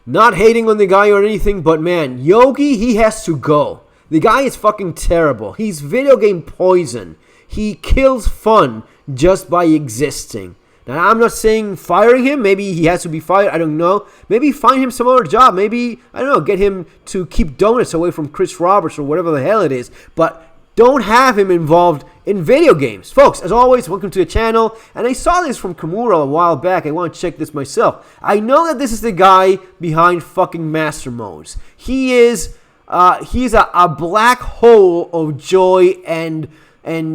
Not hating on the guy or anything, but man, Yogi, he has to go. The guy is fucking terrible. He's video game poison. He kills fun just by existing. Now, I'm not saying firing him. Maybe he has to be fired. I don't know. Maybe find him some other job. Maybe, I don't know, get him to keep donuts away from Chris Roberts or whatever the hell it is. But don't have him involved in video games. Folks, as always, welcome to the channel. And I saw this from Kimura a while back. I want to check this myself. I know that this is the guy behind fucking Master Modes. He's a black hole of joy and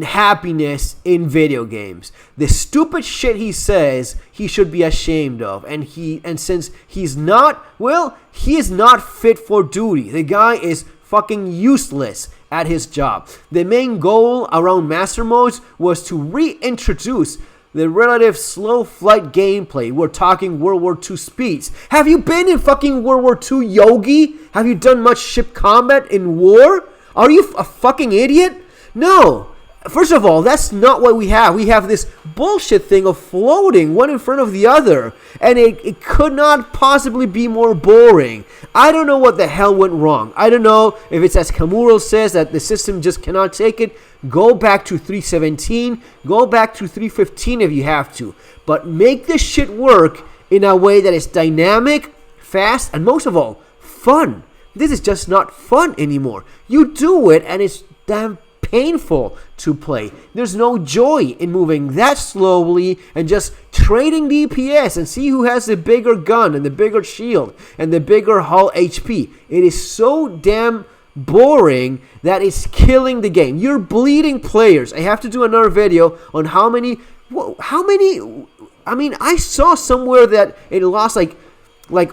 happiness in video games. The stupid shit he says, he should be ashamed of. And since he's not, well, he is not fit for duty. The guy is fucking useless at his job. The main goal around Master Modes was to reintroduce the relative slow flight gameplay. We're talking World War II speeds. Have you been in fucking World War II, Yogi? Have you done much ship combat in war? Are you a fucking idiot? No. First of all, that's not what we have. We have this bullshit thing of floating one in front of the other. And it could not possibly be more boring. I don't know what the hell went wrong. I don't know if it's as Kamuro says that the system just cannot take it. Go back to 3.17. Go back to 3.15 if you have to. But make this shit work in a way that is dynamic, fast, and most of all, fun. This is just not fun anymore. You do it and it's damn painful to play. There's no joy in moving that slowly and just trading DPS and see who has the bigger gun and the bigger shield and the bigger hull HP. It is so damn boring that it's killing the game. You're bleeding players. I have to do another video on how many, I mean, I saw somewhere that it lost like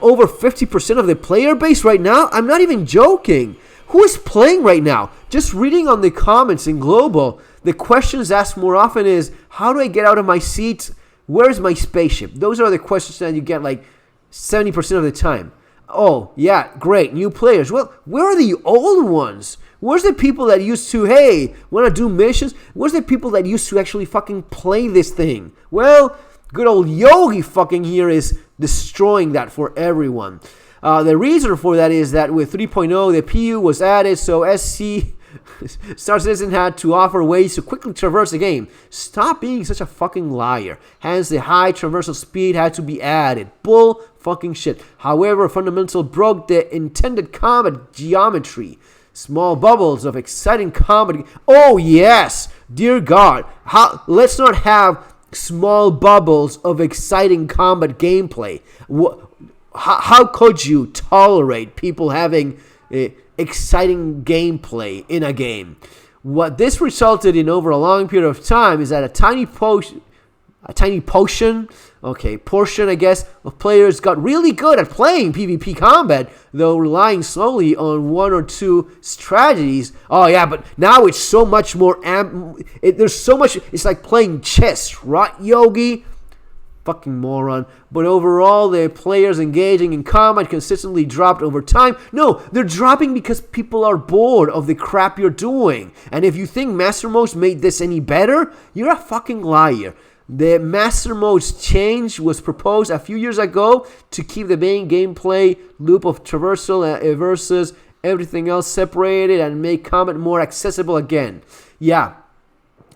over 50% of the player base right now. I'm not even joking. Who is playing right now? Just reading on the comments in Global, the questions asked more often is, how do I get out of my seat? Where's my spaceship? Those are the questions that you get like 70% of the time. Oh, yeah, great, new players. Well, where are the old ones? Where's the people that used to, hey, want to do missions? Where's the people that used to actually fucking play this thing? Well, good old Yogi fucking here is destroying that for everyone. The reason for that is that with 3.0, the PU was added, so SC Star Citizen had to offer ways to quickly traverse the game. Stop being such a fucking liar. Hence, the high traversal speed had to be added. Bull fucking shit. However, Fundamental broke the intended combat geometry. Small bubbles of exciting combat. Oh, yes! Dear God. Let's not have small bubbles of exciting combat gameplay. How could you tolerate people having exciting gameplay in a game? What this resulted in over a long period of time is that a tiny portion, I guess, of players got really good at playing PvP combat, though relying solely on one or two strategies. Oh yeah, but now it's so much more there's so much. It's like playing chess, right, Yogi? Fucking moron. But overall, the players engaging in combat consistently dropped over time. No, they're dropping because people are bored of the crap you're doing. And if you think Master Modes made this any better, you're a fucking liar. The Master Modes change was proposed a few years ago to keep the main gameplay loop of traversal versus everything else separated and make combat more accessible again. Yeah,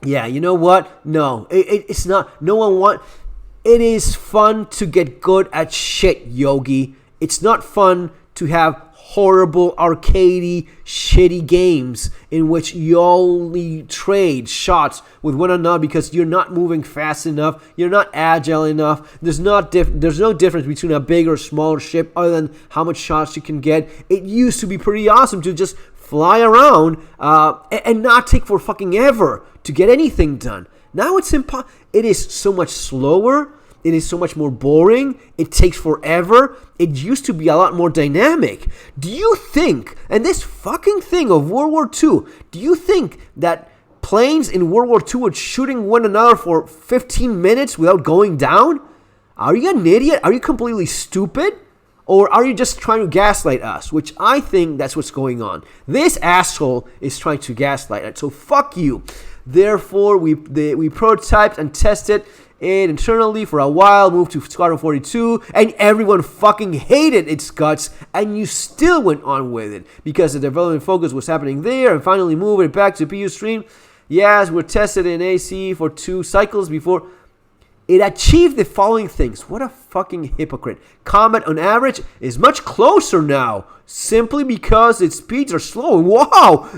you know what? No, it's not. No one wants... It is fun to get good at shit, Yogi. It's not fun to have horrible, arcadey, shitty games in which you only trade shots with one another because you're not moving fast enough, you're not agile enough. There's no difference between a big or smaller ship other than how much shots you can get. It used to be pretty awesome to just fly around and not take for fucking ever to get anything done. Now it's impossible. It is so much slower. It is so much more boring. It takes forever. It used to be a lot more dynamic. Do you think, and this fucking thing of World War II, do you think that planes in World War II were shooting one another for 15 minutes without going down? Are you an idiot? Are you completely stupid? Or are you just trying to gaslight us? Which I think that's what's going on. This asshole is trying to gaslight us. So fuck you. Therefore, we prototyped and tested it internally for a while, moved to Squadron 42, and everyone fucking hated its guts, and you still went on with it because the development focus was happening there, and finally moved it back to PU Stream. Yes, we're tested in AC for 2 cycles before it achieved the following things. What a fucking hypocrite. Combat on average is much closer now, simply because its speeds are slow. Wow,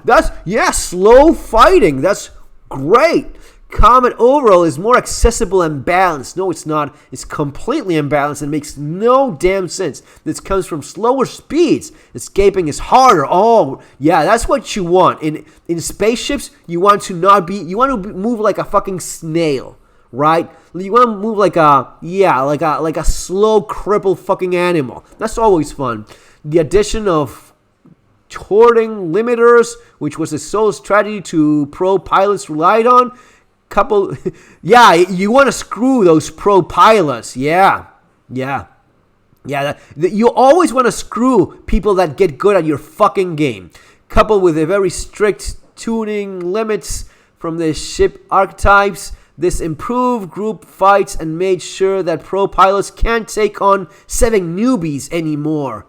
slow fighting. That's great. Combat overall is more accessible and balanced. No, it's not. It's completely imbalanced and makes no damn sense. This comes from slower speeds. Escaping is harder. Oh, yeah, that's what you want. In spaceships, you want to move like a fucking snail, right? You want to move like a slow, crippled fucking animal. That's always fun. The addition of hoarding limiters, which was the sole strategy to pro pilots relied on. You want to screw those pro pilots. You always want to screw people that get good at your fucking game. Coupled with a very strict tuning limits from the ship archetypes, this improved group fights and made sure that pro pilots can't take on 7 newbies anymore.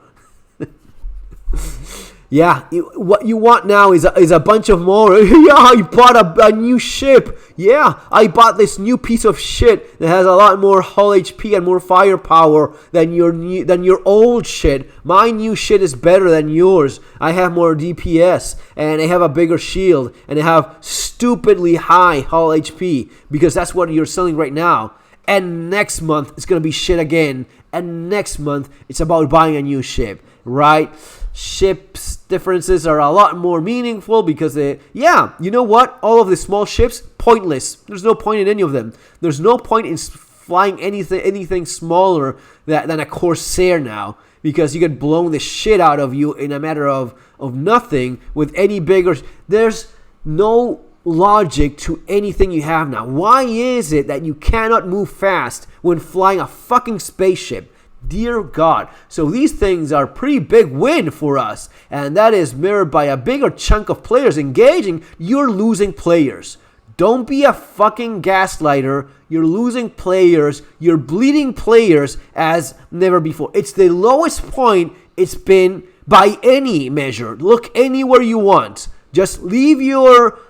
Yeah, what you want now is a bunch of more. Yeah, I bought a new ship. Yeah, I bought this new piece of shit that has a lot more hull HP and more firepower than your old shit. My new shit is better than yours. I have more DPS and I have a bigger shield and I have stupidly high hull HP because that's what you're selling right now. And next month it's gonna be shit again. And next month it's about buying a new ship, right? Ships differences are a lot more meaningful because you know what? All of the small ships, pointless. There's no point in any of them. There's no point in flying anything smaller than a Corsair now because you get blown the shit out of you in a matter of nothing with any bigger. There's no logic to anything you have now. Why is it that you cannot move fast when flying a fucking spaceship? Dear God. So these things are a pretty big win for us. And that is mirrored by a bigger chunk of players engaging. You're losing players. Don't be a fucking gaslighter. You're losing players. You're bleeding players as never before. It's the lowest point it's been by any measure. Look anywhere you want. Just leave your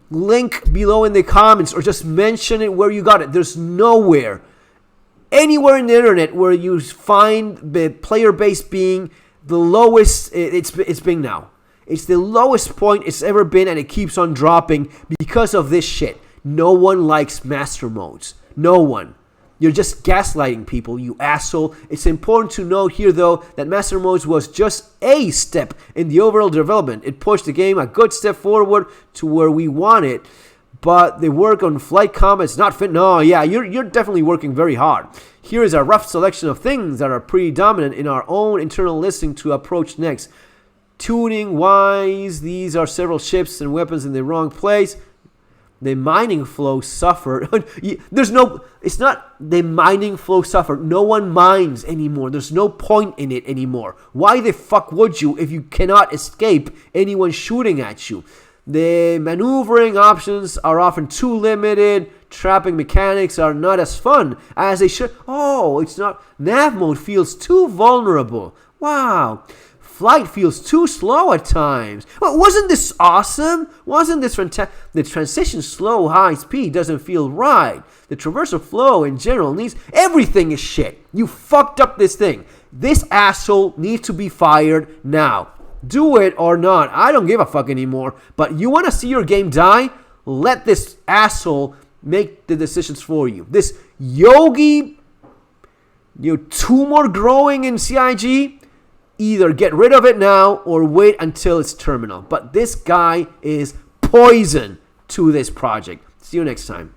link below in the comments or just mention it where you got it. There's nowhere anywhere in the internet where you find the player base being the lowest it's been now. It's the lowest point it's ever been, and it keeps on dropping because of this shit. No one likes master modes. No one. You're just gaslighting people, you asshole. It's important to note here, though, that master modes was just a step in the overall development. It pushed the game a good step forward to where we want it. But the work on flight combat's not fit. No, yeah, you're definitely working very hard. Here is a rough selection of things that are pretty dominant in our own internal listing to approach next. Tuning wise, these are several ships and weapons in the wrong place. The mining flow suffered. It's not the mining flow suffered. No one mines anymore. There's no point in it anymore. Why the fuck would you if you cannot escape anyone shooting at you? The maneuvering options are often too limited. Trapping mechanics are not as fun as they should. Oh, it's not. Nav mode feels too vulnerable. Wow. Flight feels too slow at times. Well, wasn't this awesome? Wasn't this fantastic? The transition slow, high speed doesn't feel right. The traversal flow in general needs. Everything is shit. You fucked up this thing. This asshole needs to be fired now. Do it or not. I don't give a fuck anymore. But you want to see your game die? Let this asshole make the decisions for you. This Yogi, tumor growing in CIG, either get rid of it now or wait until it's terminal. But this guy is poison to this project. See you next time.